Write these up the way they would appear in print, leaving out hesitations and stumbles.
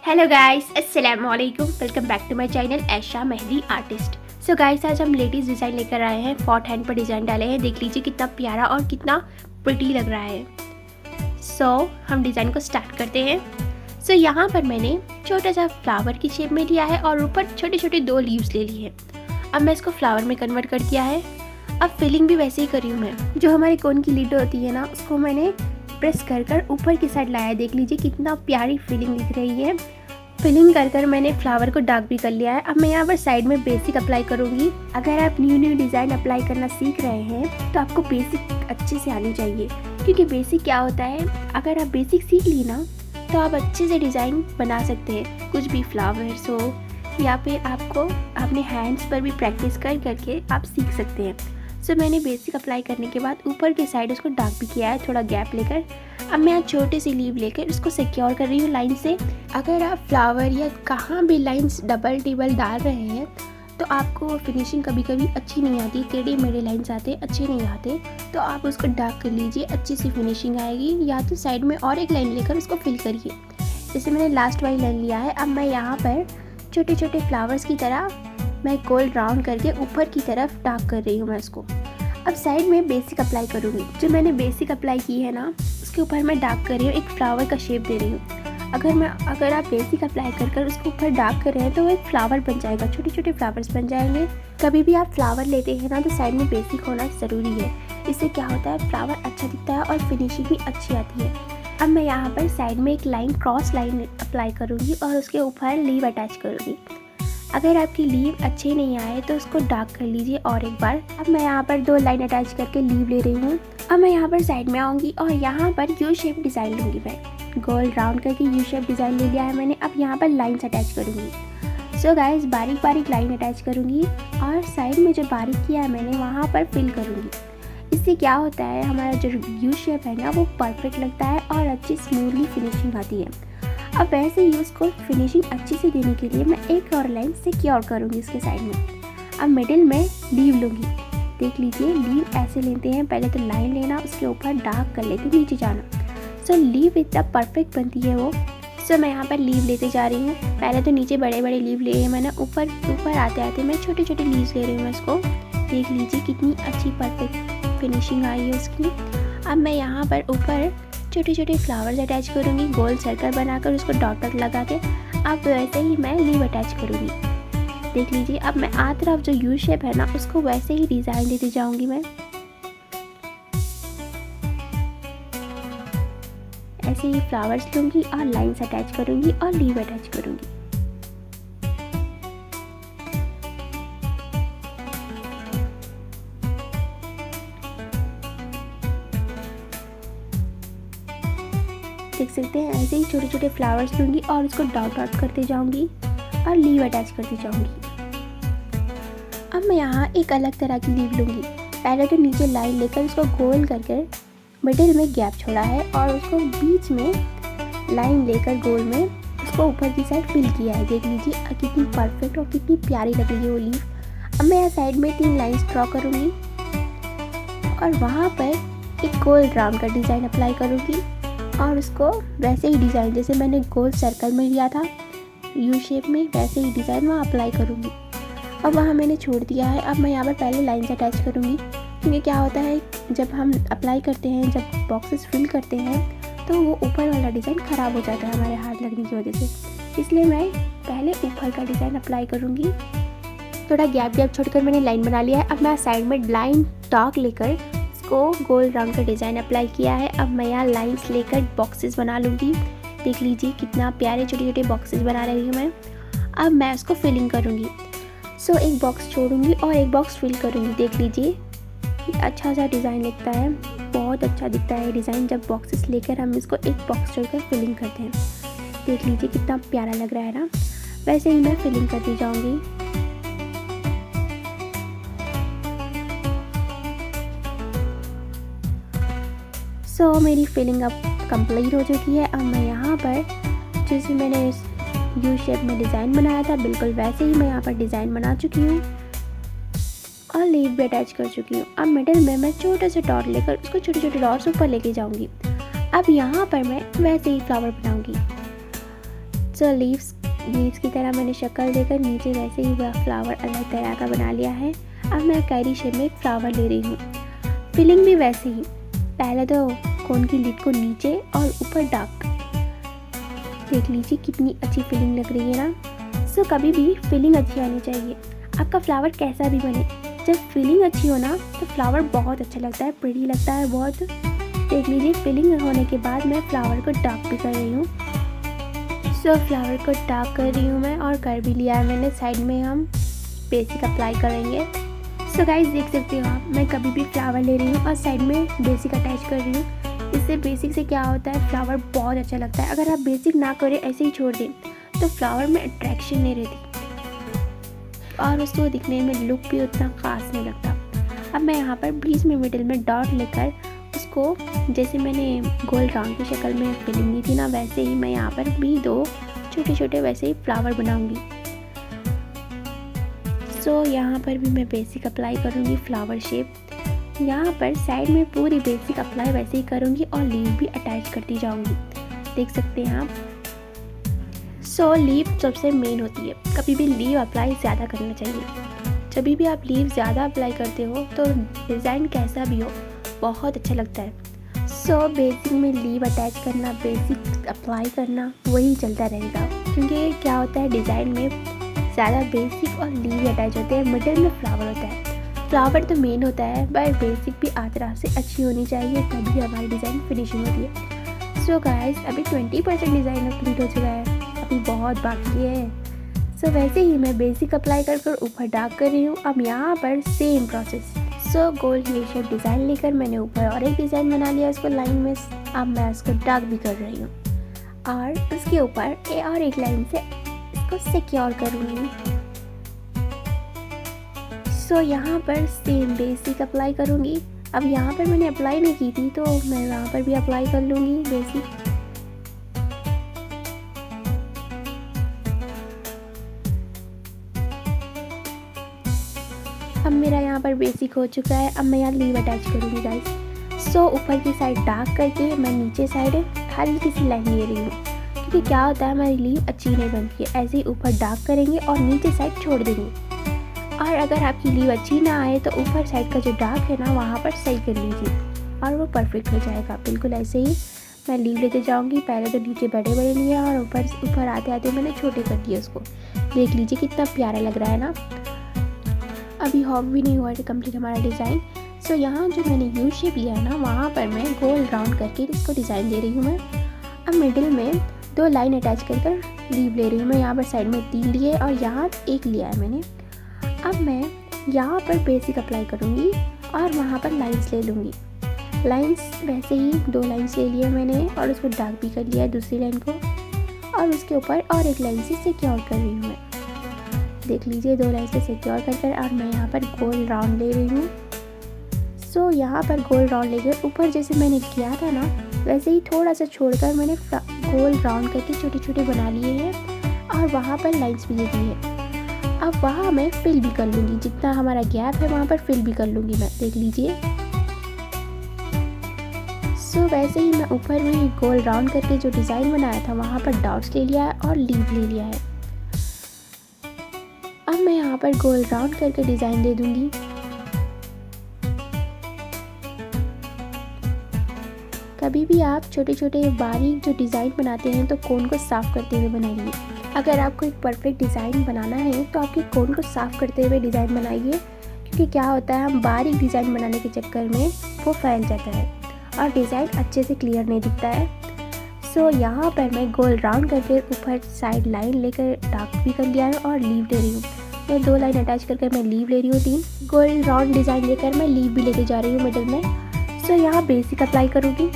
Hello guys, अस्सलाम वालेकुम। Welcome back to my channel Aisha mehndi artist. So guys, आज हम लेडीज़ डिज़ाइन लेकर आए हैं। फॉट हैंड पर डिज़ाइन डाले हैं। देख लीजिए कितना प्यारा और कितना प्रिटी लग रहा है। सो हम डिज़ाइन को स्टार्ट करते हैं। सो यहाँ पर मैंने छोटा सा फ्लावर की शेप में लिया है और ऊपर छोटे छोटे 2 लीव्स ले लिए हैं। अब मैं इसको फ्लावर में कन्वर्ट कर दिया है। अब फिलिंग भी वैसे ही करी हूँ मैं। जो हमारे कोन की लिड होती है ना, उसको मैंने प्रेस कर ऊपर की साइड लाया। देख लीजिए कितना प्यारी फिलिंग दिख रही है। फिलिंग कर मैंने फ्लावर को डार्क भी कर लिया है। अब मैं यहाँ पर साइड में बेसिक अप्लाई करूँगी। अगर आप न्यू डिज़ाइन अप्लाई करना सीख रहे हैं तो आपको बेसिक अच्छे से आनी चाहिए, क्योंकि बेसिक क्या होता है, अगर आप बेसिक सीख ली ना तो आप अच्छे से डिज़ाइन बना सकते हैं। कुछ भी फ्लावर्स हो या फिर आपको अपने हैंड्स पर भी प्रैक्टिस करके आप सीख सकते हैं। सो मैंने बेसिक अप्लाई करने के बाद ऊपर की साइड उसको डार्क भी किया है, थोड़ा गैप लेकर। अब मैं यहाँ छोटे सी लीव लेकर उसको सिक्योर कर रही हूँ लाइन से। अगर आप फ्लावर या कहाँ भी लाइंस डबल टिबल डाल रहे हैं तो आपको फिनिशिंग कभी कभी अच्छी नहीं आती, टेढ़े मेढ़े लाइंस आते, अच्छे नहीं आते। तो आप उसको डार्क कर लीजिए, अच्छी सी फिनिशिंग आएगी। या तो साइड में और एक लाइन लेकर उसको फिल करिए। जैसे मैंने लास्ट वाली लाइन लिया है। अब मैं यहाँ पर छोटे छोटे फ्लावर्स की तरह मैं गोल राउंड करके ऊपर की तरफ डार्क कर रही हूँ मैं उसको। अब साइड में बेसिक अप्लाई करूँगी। जो मैंने बेसिक अप्लाई की है ना, उसके ऊपर मैं डार्क कर रही हूँ, एक फ्लावर का शेप दे रही हूँ। अगर आप बेसिक अप्लाई कर उसके ऊपर डार्क कर रहे हैं तो वो एक फ्लावर बन जाएगा, छोटे छोटे फ्लावर्स बन जाएंगे। कभी भी आप फ्लावर लेते हैं ना तो साइड में बेसिक होना ज़रूरी है। इससे क्या होता है, फ्लावर अच्छा दिखता है और फिनिशिंग भी अच्छी आती है। अब मैं यहाँ पर साइड में एक लाइन, क्रॉस लाइन अप्लाई करूँगी और उसके ऊपर लीव अटैच करूँगी। अगर आपकी लीव अच्छे नहीं आए तो उसको डार्क कर लीजिए और एक बार। अब मैं यहाँ पर 2 लाइन अटैच करके लीव ले रही हूँ। अब मैं यहाँ पर साइड में आऊँगी और यहाँ पर यू शेप डिज़ाइन लूँगी। मैं गोल राउंड करके यू शेप डिज़ाइन ले लिया है मैंने। अब यहाँ पर लाइन्स अटैच करूँगी। सो गाइस, बारीक बारीक लाइन अटैच करूँगी और साइड में जो बारीक किया है मैंने वहाँ पर फिल करूँगी। इससे क्या होता है, हमारा जो यू शेप है ना वो परफेक्ट लगता है और अच्छी स्मूथली फिनिशिंग आती है। अब वैसे ही उसको फिनिशिंग अच्छी से देने के लिए मैं एक और लाइन सिक्योर करूँगी इसके साइड में। अब मिडिल में लीव लूँगी। देख लीजिए, लीव ऐसे लेते हैं, पहले तो लाइन लेना, उसके ऊपर डार्क कर लेते, नीचे जाना। सो लीव इतना परफेक्ट बनती है वो। सो मैं यहाँ पर लीव लेते जा रही हूँ। पहले तो नीचे बड़े बड़े लीव लिए हैं मैंने, ऊपर आते आते मैं छोटे छोटे लीव्स ले रही हूँ इसको। देख लीजिए कितनी अच्छी परफेक्ट फिनिशिंग आई है उसकी। अब मैं यहाँ पर ऊपर छोटे छोटे फ्लावर्स अटैच करूँगी, गोल सर्कल बनाकर उसको डॉट डॉट लगा के। अब वैसे ही मैं लीव अटैच करूँगी। देख लीजिए, अब मैं आ तरफ जो यू शेप है ना उसको वैसे ही डिज़ाइन देती जाऊँगी। मैं ऐसे ही फ्लावर्स लूँगी और लाइन्स अटैच करूँगी और लीव अटैच करूँगी। देख सकते हैं, ऐसे ही छोटे छोटे फ्लावर्स लूँगी और उसको डॉट डॉट करते जाऊँगी और लीव अटैच करती जाऊँगी। अब मैं यहाँ एक अलग तरह की लीव लूँगी। पहले तो नीचे लाइन लेकर उसको गोल करके मिडिल में गैप छोड़ा है और उसको बीच में लाइन लेकर गोल में उसको ऊपर की साइड फिल किया है। देख लीजिए कितनी परफेक्ट और कितनी प्यारी लग रही है वो लीव। अब मैं यहाँ साइड में 3 लाइन्स ड्रॉ करूँगी और वहाँ पर एक गोल राउंड का डिज़ाइन अप्लाई करूँगी और उसको वैसे ही डिज़ाइन जैसे मैंने गोल सर्कल में लिया था यू शेप में, वैसे ही डिज़ाइन वहाँ अप्लाई करूँगी। अब वहाँ मैंने छोड़ दिया है। अब मैं यहाँ पर पहले लाइन्स अटैच करूँगी, क्योंकि क्या होता है, जब हम अप्लाई करते हैं, जब बॉक्सेस फिल करते हैं तो वो ऊपर वाला डिज़ाइन ख़राब हो जाता है हमारे हाथ लगने की वजह से। इसलिए मैं पहले ऊपर का डिज़ाइन अप्लाई करूँगी। थोड़ा गैप छोड़कर मैंने लाइन बना लिया है। अब मैं साइड में लाइन डार्क लेकर को गोल राउंड का डिज़ाइन अप्लाई किया है। अब मैं यहाँ लाइंस लेकर बॉक्सेस बना लूँगी। देख लीजिए कितना प्यारे छोटे छोटे बॉक्सेस बना रही हूँ मैं। अब मैं उसको फिलिंग करूँगी। सो एक बॉक्स छोड़ूंगी और एक बॉक्स फिल करूँगी। देख लीजिए अच्छा सा डिज़ाइन लगता है, बहुत अच्छा दिखता है डिज़ाइन जब बॉक्सेस लेकर हम इसको एक बॉक्स छोड़कर फिलिंग करते हैं। देख लीजिए कितना प्यारा लग रहा है ना। वैसे ही मैं फिलिंग करती जाऊँगी। सो मेरी फिलिंग अब कंप्लीट हो चुकी है। अब मैं यहाँ पर जैसे मैंने यू शेप में डिज़ाइन बनाया था बिल्कुल वैसे ही मैं यहाँ पर डिज़ाइन बना चुकी हूँ और लीव भी अटैच कर चुकी हूँ। अब मिडिल में मैं छोटे से डॉट लेकर उसको छोटे छोटे डॉट्स ऊपर लेके जाऊँगी। अब यहाँ पर मैं वैसे ही फ्लावर बनाऊँगी। सो लीव्स की तरह मैंने शक्ल देकर नीचे वैसे ही वह फ्लावर अलग तरह का बना लिया है। अब मैं कैरी शेप में एक फ्लावर ले रही हूँ। फिलिंग भी वैसे ही, पहले तो कोन की लिड को नीचे और ऊपर डार्क। देख लीजिए कितनी अच्छी फिलिंग लग रही है ना। सो कभी भी फिलिंग अच्छी आनी चाहिए, आपका फ्लावर कैसा भी बने, जब फिलिंग अच्छी हो ना तो फ्लावर बहुत अच्छा लगता है, प्रिटी लगता है बहुत। देख लीजिए फिलिंग होने के बाद मैं फ्लावर को डार्क भी कर रही हूँ। सो फ्लावर को डार्क कर रही हूँ मैं, और कर भी लिया है मैंने। साइड में हम बेसिक अप्लाई करेंगे। सो गाइस देख सकते हो आप, मैं कभी भी फ्लावर ले रही हूँ और साइड में बेसिक अटैच कर रही हूँ। इससे बेसिक से क्या होता है, फ्लावर बहुत अच्छा लगता है। अगर आप बेसिक ना करें, ऐसे ही छोड़ दें, तो फ्लावर में अट्रैक्शन नहीं रहती और उसको दिखने में लुक भी उतना ख़ास नहीं लगता। अब मैं यहाँ पर बीच में मिडिल में डॉट लेकर उसको, जैसे मैंने गोल राउंड की शक्ल में फिलिंग दी थी ना, वैसे ही मैं यहाँ पर भी 2 छोटे छोटे वैसे ही फ्लावर बनाऊंगी। सो यहाँ पर भी मैं बेसिक अप्लाई करूँगी फ्लावर शेप। यहाँ पर साइड में पूरी बेसिक अप्लाई वैसे ही करूँगी और लीव भी अटैच करती जाऊँगी, देख सकते हैं आप। सो लीव सबसे मेन होती है, कभी भी लीव अप्लाई ज़्यादा करना चाहिए। जब भी आप लीव ज़्यादा अप्लाई करते हो तो डिज़ाइन कैसा भी हो बहुत अच्छा लगता है। सो बेसिक में लीव अटैच करना, बेसिक अप्लाई करना वही चलता रहेगा, क्योंकि क्या होता है डिज़ाइन में ज़्यादा बेसिक और लीव अटैच होते हैं, मिडिल में फ्लावर होता है। फ्लावर तो मेन होता है, बट बेसिक भी तरह से अच्छी होनी चाहिए, तभी हमारी डिज़ाइन फिनिशिंग होती है। सो गाइस अभी 20% डिज़ाइन कंप्लीट हो चुका है, अभी बहुत बाकी है। सो वैसे ही मैं बेसिक अप्लाई कर ऊपर डार्क कर रही हूँ। अब यहाँ पर सेम प्रोसेस। सो गोल ये शेप डिज़ाइन लेकर मैंने ऊपर और एक डिज़ाइन बना लिया इसको लाइन में। अब मैं इसको डार्क भी कर रही हूँ और उसके ऊपर और एक लाइन से इसको सिक्योर करूँगी। सो यहाँ पर सेम बेसिक अप्लाई करूँगी। अब यहाँ पर मैंने अप्लाई नहीं की थी, तो मैं यहाँ पर भी अप्लाई कर लूँगी बेसिक। अब मेरा यहाँ पर बेसिक हो चुका है। अब मैं यहाँ लीव अटैच करूँगी गाइस। सो ऊपर की साइड डार्क करके मैं नीचे साइड हल्की सी लाइन ले रही हूँ, क्योंकि क्या होता है हमारी लीव अच्छी नहीं बनती है। ऐसे ही ऊपर डार्क करेंगे और नीचे साइड छोड़ देंगे। और अगर आपकी लीव अच्छी ना आए तो ऊपर साइड का जो डार्क है ना, वहाँ पर सही कर लीजिए और वो परफेक्ट हो जाएगा। बिल्कुल ऐसे ही मैं लीव लेते जाऊँगी। पहले तो नीचे बड़े बड़े लिए और ऊपर आते आते मैंने छोटे कर दिए उसको। देख लीजिए कितना प्यारा लग रहा है ना। अभी हॉफ भी नहीं हुआ है कंप्लीट हमारा डिज़ाइन। सो यहाँ जो मैंने यू शेप लिया है ना, वहाँ पर मैं गोल राउंड करके इसको डिज़ाइन दे रही हूँ मैं। अब मिडिल में 2 लाइन अटैच कर लीव ले रही हूँ मैं। यहाँ पर साइड में 3 लिए और यहाँ 1 लिया है मैंने। अब मैं यहाँ पर बेसिक अप्लाई करूँगी और वहाँ पर लाइंस ले लूँगी। लाइंस वैसे ही 2 लाइंस ले लिए मैंने और उसको डार्क भी कर लिया है दूसरी लाइन को, और उसके ऊपर और एक लाइन से सिक्योर कर रही हूँ मैं। देख लीजिए 2 लाइन से सिक्योर कर और मैं यहाँ पर गोल राउंड ले रही हूँ। सो यहाँ पर गोल राउंड लेकर ऊपर जैसे मैंने किया था ना, वैसे ही थोड़ा सा छोड़कर मैंने गोल राउंड करके छोटे छोटे बना लिए हैं और वहाँ पर लाइंस भी दे दी है। अब वहाँ मैं फिल भी कर लूँगी, जितना हमारा गैप है वहाँ पर फिल भी कर लूँगी मैं, देख लीजिए। सो वैसे ही मैं ऊपर में गोल राउंड करके जो डिज़ाइन बनाया था वहाँ पर डॉट्स ले लिया है और लीव ले लिया है। अब मैं यहाँ पर गोल राउंड करके डिज़ाइन दे दूँगी। कभी भी आप छोटे छोटे बारीक जो डिज़ाइन बनाते हैं तो कोन को साफ़ करते हुए बनाइए। अगर आपको एक परफेक्ट डिज़ाइन बनाना है तो आपके कोन को साफ़ करते हुए डिज़ाइन बनाइए, क्योंकि क्या होता है हम बारीक डिज़ाइन बनाने के चक्कर में वो फैल जाता है और डिज़ाइन अच्छे से क्लियर नहीं दिखता है। सो यहाँ पर मैं गोल राउंड करके ऊपर साइड लाइन लेकर डार्क भी कर लिया है और लीव ले रही हूँ। मैं 2 लाइन अटैच करके मैं लीव ले रही हूँ। 3 गोल राउंड डिज़ाइन लेकर मैं लीव भी लेके जा रही हूँ मिडिल में। सो यहाँ बेसिक अप्लाई करूँगी।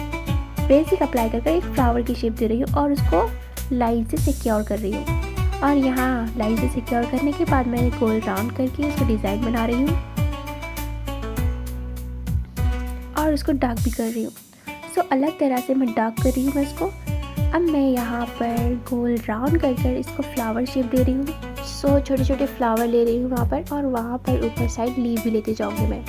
बेसिक अप्लाई करके एक फ्लावर की शेप दे रही हूँ और उसको लाइन से सिक्योर कर रही हूँ। और यहाँ लाइन से सिक्योर करने के बाद मैं गोल राउंड करके उसको डिज़ाइन बना रही हूँ और उसको डार्क भी कर रही हूँ। सो अलग तरह से मैं डार्क कर रही हूँ मैं इसको। अब मैं यहाँ पर गोल राउंड कर इसको फ्लावर शेप दे रही हूँ। सो छोटे छोटे फ्लावर ले रही हूँ वहाँ पर, और वहाँ पर ऊपर साइड लीव भी लेते जाऊँगी मैं।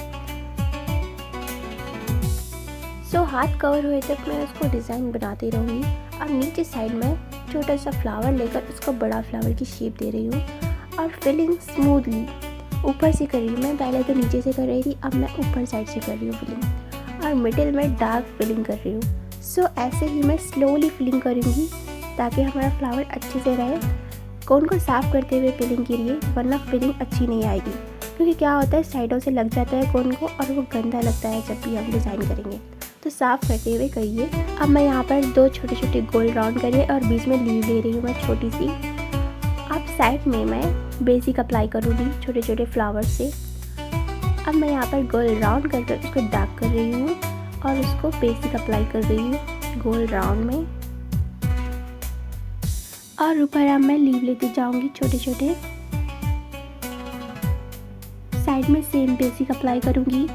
सो हाथ कवर हुए तक मैं उसको डिज़ाइन बनाती रहूँगी। अब नीचे साइड में छोटा सा फ्लावर लेकर उसको बड़ा फ्लावर की शेप दे रही हूँ और फिलिंग स्मूथली ऊपर से कर रही हूँ मैं। पहले तो नीचे से कर रही थी, अब मैं ऊपर साइड से कर रही हूँ फिलिंग और मिडिल में डार्क फिलिंग कर रही हूँ। सो ऐसे ही मैं स्लोली फिलिंग करूँगी ताकि हमारा फ्लावर अच्छे से रहे। कोन को साफ़ करते हुए फिलिंग कीजिए, वरना फिलिंग अच्छी नहीं आएगी, क्योंकि क्या होता है साइडों से लग जाता है कोन को और वो गंदा लगता है जब भी हम डिज़ाइन करेंगे। तो साफ़ करते हुए करिए। अब मैं यहाँ पर 2 छोटे छोटे गोल राउंड करिए और बीच में लीव ले रही हूँ मैं छोटी सी। अब साइड में मैं बेसिक अप्लाई करूँगी छोटे छोटे फ्लावर से। अब मैं यहाँ पर गोल राउंड कर उसको डार्क कर रही हूँ और उसको बेसिक अप्लाई कर रही हूँ गोल राउंड में। और ऊपर अब मैं लीव लेते जाऊँगी छोटे छोटे। साइड में सेम बेसिक अप्लाई करूँगी।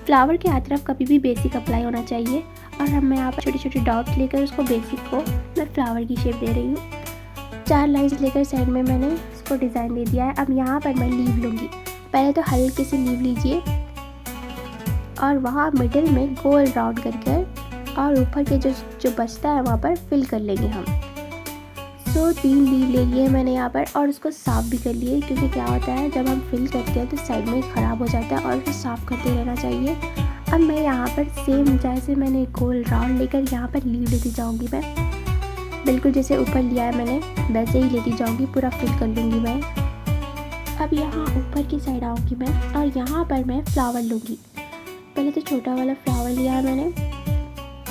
फ्लावर के हर तरफ कभी भी बेसिक अप्लाई होना चाहिए। और अब मैं यहाँ पर छोटे छोटे डॉट्स लेकर उसको बेसिक को मैं फ्लावर की शेप दे रही हूँ। 4 लाइन्स लेकर साइड में मैंने इसको डिज़ाइन दे दिया है। अब यहाँ पर मैं लीव लूँगी। पहले तो हल्के से लीव लीजिए और वहाँ मिडिल में गोल राउंड करके और ऊपर के जो बचता है वहाँ पर फिल कर लेंगे हम। सो 3 लीव ले लिए मैंने यहाँ पर और उसको साफ़ भी कर लिए, क्योंकि क्या होता है जब हम फिल करते हैं तो साइड में ख़राब हो जाता है और उसको साफ़ करते रहना चाहिए। अब मैं यहाँ पर सेम जैसे मैंने गोल राउंड लेकर यहाँ पर लीव लेती जाऊँगी मैं, बिल्कुल जैसे ऊपर लिया है मैंने वैसे ही लेती जाऊँगी, पूरा फिल कर लूँगी मैं। अब यहाँ ऊपर की साइड आऊँगी मैं और यहाँ पर मैं फ्लावर लूँगी। पहले तो छोटा वाला फ्लावर लिया है मैंने,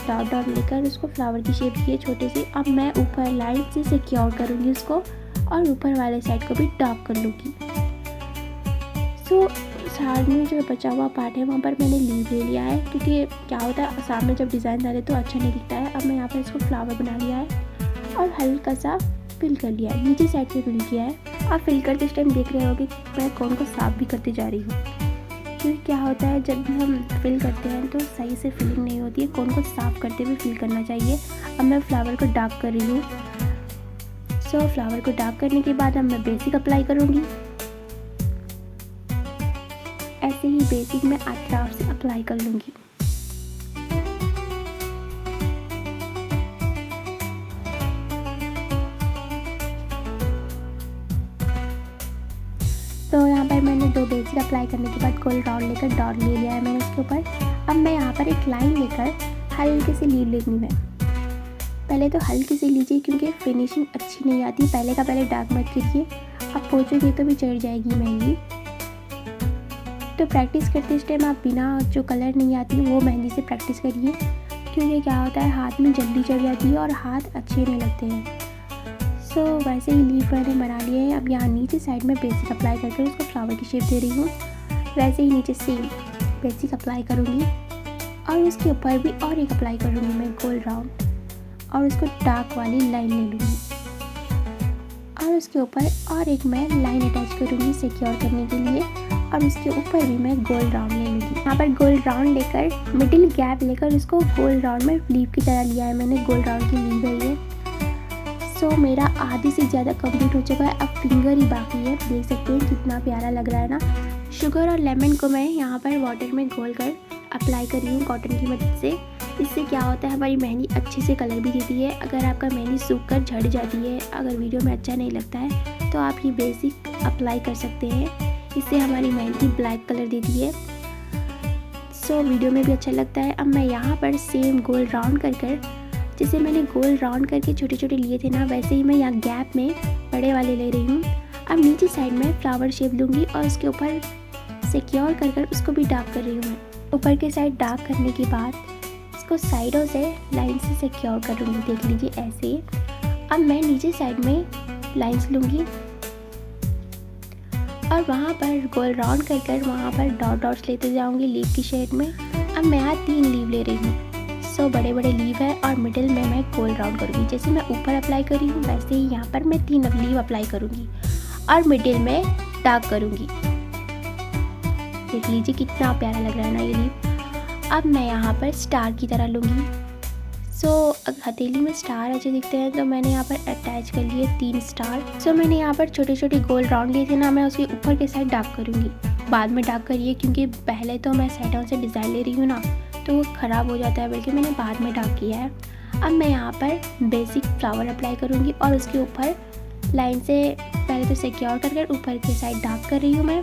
डॉट डॉट लेकर उसको फ्लावर की शेप दी है छोटे से। अब मैं ऊपर लाइन से सिक्योर करूँगी उसको और ऊपर वाले साइड को भी डार्क कर लूँगी। सो साइड में जो बचा हुआ पार्ट है वहाँ पर मैंने लीव ले लिया है, क्योंकि क्या होता है सामने जब डिज़ाइन डाले तो अच्छा नहीं दिखता है। अब मैं यहाँ पर इसको फ्लावर बना लिया है और हल्का सा फिल कर लिया है, नीचे साइड से फिल किया है। आप फिल करते इस टाइम देख रहे होगे मैं कोन को साफ़ भी करती जा रही हूँ, क्योंकि क्या होता है जब भी हम फिल करते हैं तो सही से फिलिंग नहीं होती है, कोन को साफ़ करते हुए फिल करना चाहिए। अब मैं फ्लावर को डार्क कर रही हूँ। सो फ्लावर को डार्क करने के बाद अब मैं बेसिक अप्लाई करूँगी। ऐसे ही बेसिक मैं अट्राफ से अप्लाई कर लूँगी। तो यहाँ पर मैंने 2 बेसिक अप्लाई करने के बाद गोल राउंड लेकर डॉट ले लिया है मैंने उसके ऊपर। अब मैं यहाँ पर एक लाइन लेकर हल्के से लीव लेनी है। पहले तो हल्की से लीजिए क्योंकि फिनिशिंग अच्छी नहीं आती, पहले का पहले डार्क मत कीजिए, अब पोंचोगे तो भी चढ़ जाएगी मेहंदी। तो प्रैक्टिस करते इस टाइम आप बिना जो कलर नहीं आती वो मेहंदी से प्रैक्टिस करिए, क्योंकि क्या होता है हाथ में जल्दी चढ़ जाती है और हाथ अच्छे नहीं लगते हैं। सो वैसे ही लीफ मैंने बना लिए हैं। अब यहाँ नीचे साइड में बेसिक अप्लाई करके उसको फ्लावर की शेप दे रही हूँ। वैसे ही नीचे सेम बेसिक अप्लाई करूँगी और उसके ऊपर भी और एक अप्लाई करूँगी मैं गोल राउंड और उसको डार्क वाली लाइन ले लूँगी और उसके ऊपर और एक मैं लाइन अटैच करूँगी सिक्योर करने के लिए और उसके ऊपर भी मैं गोल राउंड ले लूँगी। यहाँ पर गोल राउंड लेकर मिडिल गैप लेकर उसको गोल राउंड में लीव की तरह लिया है मैंने, गोल राउंड की लीव है ये। सो मेरा आधी से ज़्यादा कंप्लीट हो चुका है, अब फिंगर ही बाकी है। देख सकते हैं कितना प्यारा लग रहा है ना। शुगर और लेमन को मैं यहाँ पर वाटर में घोल कर अप्लाई कर रही हूँ कॉटन की मदद से। इससे क्या होता है हमारी मेहंदी अच्छे से कलर भी देती है। अगर आपका मेहंदी सूख कर झड़ जाती है, अगर वीडियो में अच्छा नहीं लगता है तो आप ये बेसिक अप्लाई कर सकते हैं, इससे हमारी मेहंदी ब्लैक कलर देती है। सो वीडियो में भी अच्छा लगता है। अब मैं यहाँ पर सेम गोल राउंड कर जैसे मैंने गोल राउंड करके छोटे छोटे लिए थे ना, वैसे ही मैं यहाँ गैप में बड़े वाले ले रही हूँ। अब नीचे साइड में फ्लावर शेप लूँगी और उसके ऊपर सिक्योर कर उसको भी डार्क कर रही हूँ मैं। ऊपर के साइड डार्क करने के बाद इसको साइडों से लाइन से सिक्योर करूँगी, देख लीजिए ऐसे। अब मैं नीचे साइड में लाइंस लूँगी और वहाँ पर गोल राउंड कर वहाँ पर डॉट डॉट्स लेते जाऊँगी लीव की शेड में। अब मैं यहाँ 3 लीव ले रही हूँ। सो बड़े बड़े लीव है और मिडिल में मैं गोल राउंड करूँगी। जैसे मैं ऊपर अप्लाई करी हूँ वैसे ही यहाँ पर मैं 3 लीव अप्लाई करूँगी और मिडिल में डार्क करूँगी। देख लीजिए कितना प्यारा लग रहा है ना ये लीव। अब मैं यहाँ पर स्टार की तरह लूँगी। सो हथेली में स्टार अच्छे दिखते हैं तो मैंने यहाँ पर अटैच कर लिए 3 स्टार। सो मैंने यहाँ पर छोटे छोटे गोल राउंड लिए थे ना, मैं उसके ऊपर के साइड डार्क करूँगी। बाद में डार्क करिए क्योंकि पहले तो मैं साइडों से डिज़ाइन ले रही हूँ ना, तो वो ख़राब हो जाता है, बल्कि मैंने बाद में डार्क किया है। अब मैं यहाँ पर बेसिक फ्लावर अप्लाई करूँगी और उसके ऊपर लाइन से पहले तो सिक्योर कर ऊपर की साइड डार्क कर रही हूँ मैं,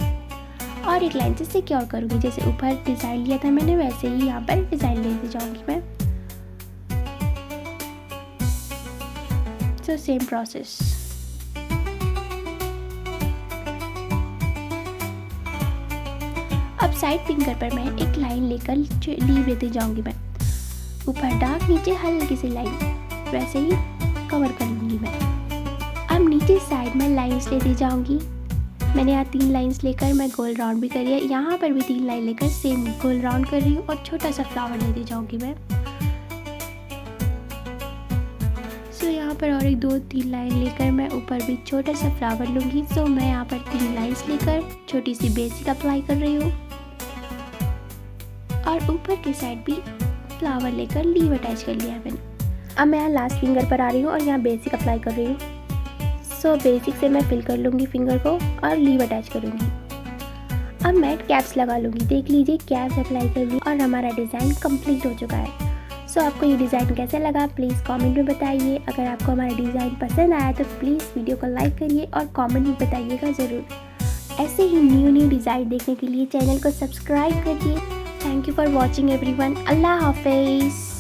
और एक लाइन से सिक्योर करूँगी। जैसे ऊपर डिज़ाइन लिया था मैंने वैसे ही यहाँ पर डिज़ाइन लेती जाऊँगी मैं। So same process. अब साइड फिंगर पर मैं एक लाइन लेकर लीव लेती जाऊँगी मैं, ऊपर डार्क नीचे हल्की सी लाइन, वैसे ही कवर कर लूँगी मैं। अब नीचे साइड में लाइंस लेती जाऊँगी। मैंने यहाँ 3 लाइंस लेकर मैं गोल राउंड भी करी है, यहाँ पर भी 3 लाइन लेकर सेम गोल राउंड कर रही हूँ और छोटा सा फ्लावर लेती जाऊँगी मैं। सो यहाँ पर और एक 2-3 लाइन लेकर मैं ऊपर भी छोटा सा फ्लावर लूँगी। सो मैं यहाँ पर 3 लाइंस लेकर छोटी सी बेसिक अप्लाई कर रही हूँ और ऊपर की साइड भी फ्लावर लेकर लीव अटैच कर लिया है मैंने। अब मैं यहाँ लास्ट फिंगर पर आ रही हूँ और यहाँ बेसिक अप्लाई कर रही हूँ। सो बेसिक से मैं फिल कर लूँगी फिंगर को और लीव अटैच करूँगी। अब मैं कैप्स लगा लूँगी। देख लीजिए कैप्स अप्लाई कर ली और हमारा डिज़ाइन कंप्लीट हो चुका है। सो आपको ये डिज़ाइन कैसा लगा प्लीज़ कमेंट में बताइए। अगर आपको हमारा डिज़ाइन पसंद आया तो प्लीज़ वीडियो को लाइक करिए और कमेंट में बताइएगा ज़रूर। ऐसे ही न्यू डिज़ाइन देखने के लिए चैनल को सब्सक्राइब करिए। Thank you for watching everyone. अल्लाह हाफिज़।